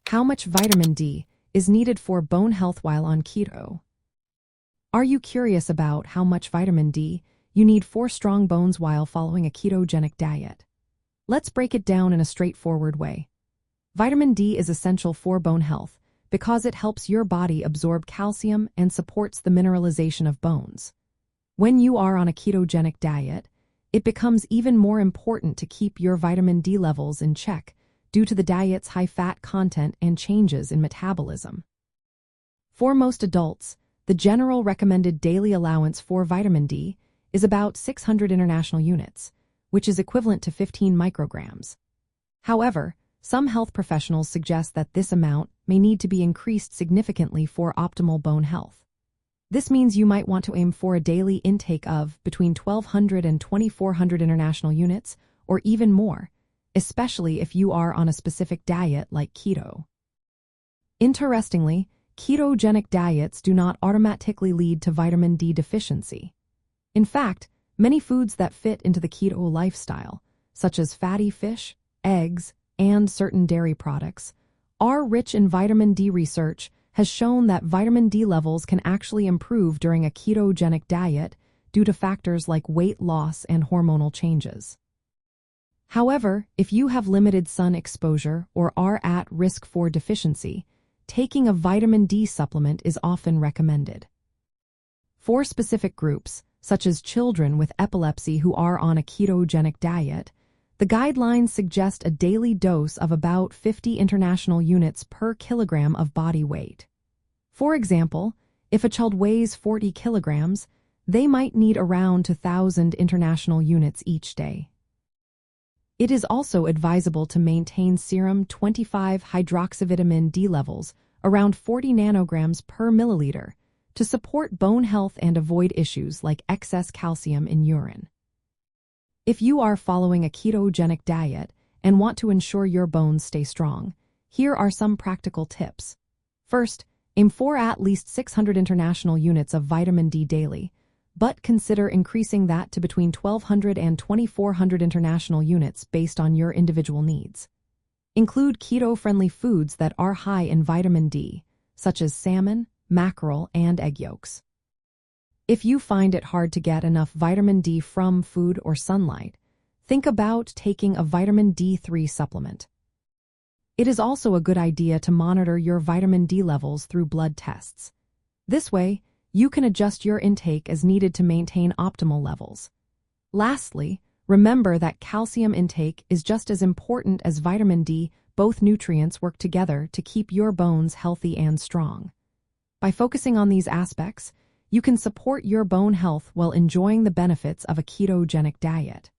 How much vitamin D is needed for bone health while on keto? Are you curious about how much vitamin D you need for strong bones while following a ketogenic diet? Let's break it down in a straightforward way. Vitamin D is essential for bone health because it helps your body absorb calcium and supports the mineralization of bones. When you are on a ketogenic diet, it becomes even more important to keep your vitamin D levels in check due to the diet's high fat content and changes in metabolism. For most adults, the general recommended daily allowance for vitamin D is about 600 international units, which is equivalent to 15 micrograms. However, some health professionals suggest that this amount may need to be increased significantly for optimal bone health. This means you might want to aim for a daily intake of between 1,200 and 2,400 international units, or even more, especially if you are on a specific diet like keto. Interestingly, ketogenic diets do not automatically lead to vitamin D deficiency. In fact, many foods that fit into the keto lifestyle, such as fatty fish, eggs, and certain dairy products, are rich in vitamin D. Research has shown that vitamin D levels can actually improve during a ketogenic diet due to factors like weight loss and hormonal changes. However, if you have limited sun exposure or are at risk for deficiency, taking a vitamin D supplement is often recommended. For specific groups, such as children with epilepsy who are on a ketogenic diet, the guidelines suggest a daily dose of about 50 international units per kilogram of body weight. For example, if a child weighs 40 kilograms, they might need around 2,000 international units each day. It is also advisable to maintain serum 25-hydroxyvitamin D levels around 40 nanograms per milliliter to support bone health and avoid issues like excess calcium in urine. If you are following a ketogenic diet and want to ensure your bones stay strong, here are some practical tips. First, aim for at least 600 international units of vitamin D daily, but consider increasing that to between 1,200 and 2,400 international units based on your individual needs. Include keto-friendly foods that are high in vitamin D, such as salmon, mackerel, and egg yolks. If you find it hard to get enough vitamin D from food or sunlight, think about taking a vitamin D3 supplement. It is also a good idea to monitor your vitamin D levels through blood tests. This way, you can adjust your intake as needed to maintain optimal levels. Lastly, remember that calcium intake is just as important as vitamin D. Both nutrients work together to keep your bones healthy and strong. By focusing on these aspects, you can support your bone health while enjoying the benefits of a ketogenic diet.